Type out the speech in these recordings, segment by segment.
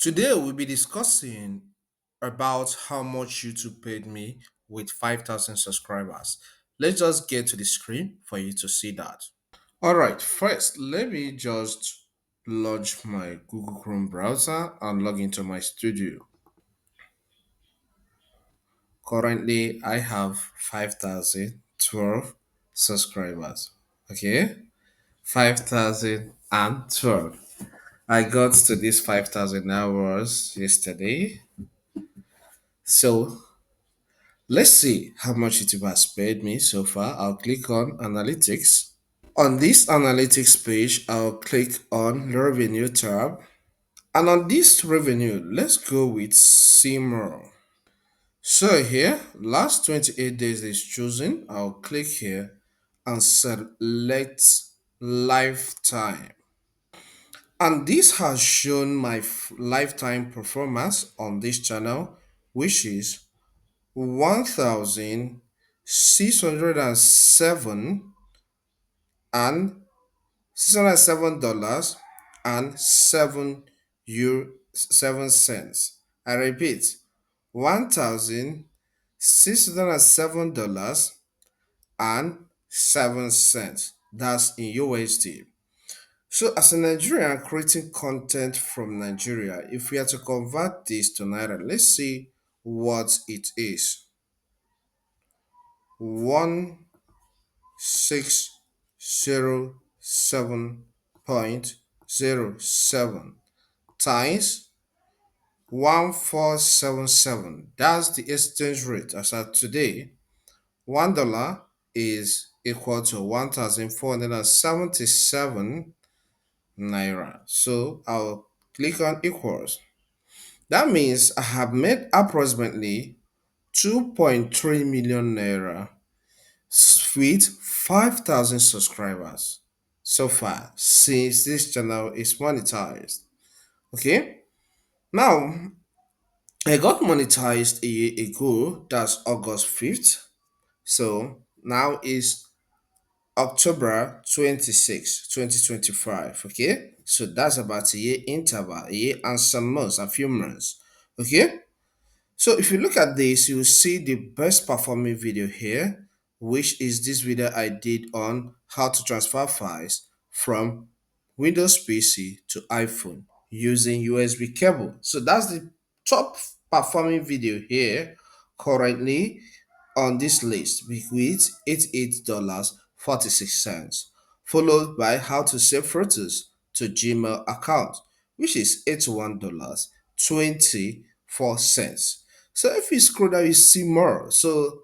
Today we'll be discussing about how much YouTube paid me with 5,000 subscribers. Let's just get to the screen for you to see that. All right, first, let me just launch my Google Chrome browser and log into my studio. Currently, I have 5,012 subscribers. Okay, 5,012. I got to this 5,000 hours yesterday. So let's see how much YouTube has paid me so far. I'll click on Analytics. On this Analytics page, I'll click on the Revenue tab. And on this revenue, let's go with See More. So here, last 28 days is chosen. I'll click here and select Lifetime. And this has shown my lifetime performance on this channel, which is 1,607 and $607 and 7 cents. I repeat, $1,607 and 7 cents. That's in USD. So, as a Nigerian creating content from Nigeria, if we are to convert this to Naira, let's see what it is. 1607.07 times 1477. That's the exchange rate as of today. $1 is equal to 1,477 naira. So I'll click on equals. That means I have made approximately 2.3 million naira with 5,000 subscribers so far since this channel is monetized. Okay, now I got monetized a year ago, that's August 5th. So now is October 26, 2025. Okay, so that's about a year interval, a year and some months, a few months. Okay, so if you look at this, you'll see the best performing video here, which is this video I did on how to transfer files from Windows PC to iPhone using USB cable. So that's the top performing video here currently on this list with $88.46, followed by how to save photos to Gmail account, which is $81.24. So if you scroll down, you see more. So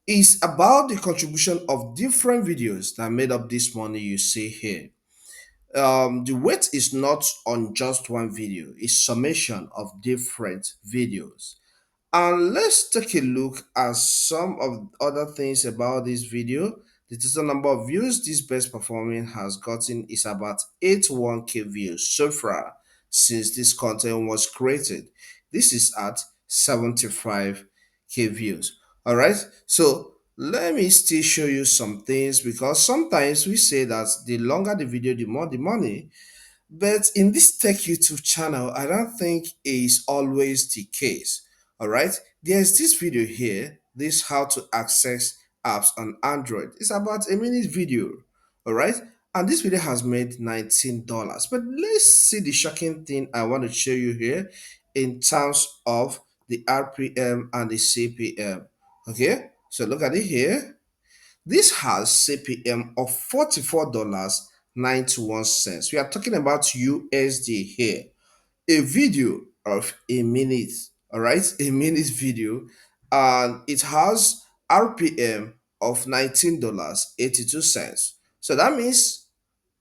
it's about the contribution of different videos that made up this money you see here. The weight is not on just one video, it's summation of different videos. And let's take a look at some of other things about this video. The total number of views this best performing has gotten is about 81k views so far since this content was created. This is at 75k views. All right, so let me still show you some things because sometimes we say that the longer the video, the more the money. But in this tech YouTube channel, I don't think is always the case. All right, there's this video here. This how to access apps on Android. It's about a minute video. All right, and this video has made $19. But let's see the shocking thing I want to show you here in terms of the RPM and the CPM. Okay, so look at it here. This has CPM of $44.91. We are talking about USD here. A video of a minute, all right, a minute video, and it has RPM of $19.82. So that means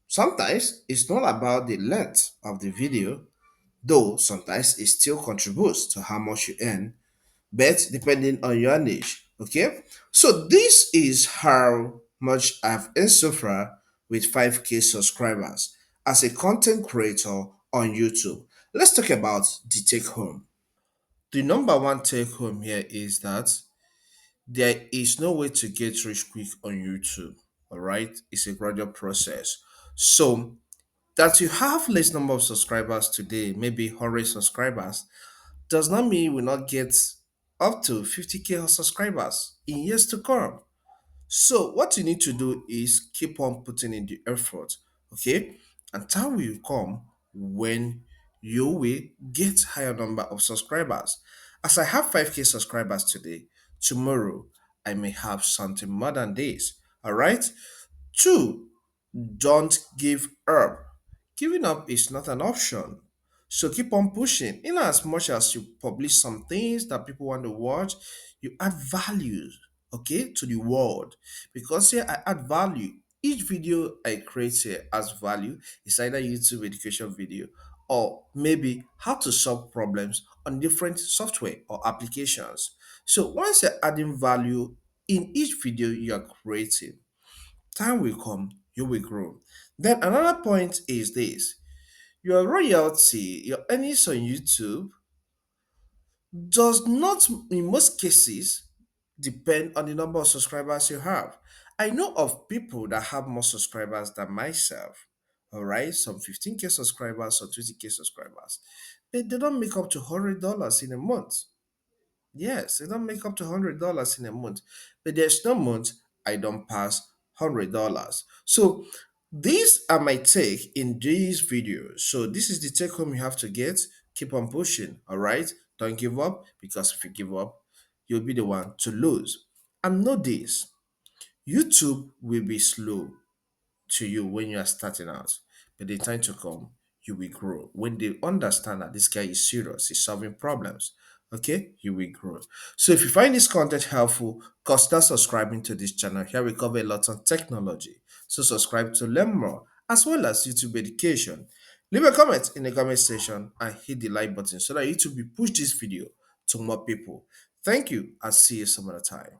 sometimes it's not about the length of the video, though sometimes it still contributes to how much you earn, but depending on your niche. Okay, so this is how much I've earned so far with 5k subscribers as a content creator on YouTube. Let's talk about the take home. The number one take home here is that there is no way to get rich quick on YouTube. All right, it's a gradual process. So That you have less number of subscribers today, maybe 100 subscribers, does not mean you will not get up to 50k subscribers in years to come. So what you need to do is keep on putting in the effort, okay? And time will come when you will get higher number of subscribers. As I have 5k subscribers today, tomorrow I may have something more than this. All right? Two, don't give up. Giving up is not an option. So keep on pushing. In as much as you publish some things that people want to watch, you add value, okay, to the world. Because here I add value. Each video I create here adds value. It's either YouTube education video or maybe how to solve problems on different software or applications. So once you're adding value in each video you are creating, time will come, you will grow. Then another point is this: your royalty, your earnings on YouTube does not, in most cases, depend on the number of subscribers you have. I know of people that have more subscribers than myself. All right, some 15k subscribers, some 20k subscribers, but they don't make up to $100 in a month. Yes, they don't make up to $100 in a month, but there's no month I don't pass $100. So these are my take in these videos. So this is the take home you have to get. Keep on pushing. All right, don't give up, because if you give up, you'll be the one to lose. And know this: YouTube will be slow to you when you are starting out, but the time to come, you will grow. When they understand that this guy is serious, he's solving problems, okay, you will grow. So if you find this content helpful, consider subscribing to this channel. Here we cover a lot on technology. So subscribe to learn more, as well as YouTube education. Leave a comment in the comment section and hit the like button so that YouTube will push this video to more people. Thank you, and see you some other time.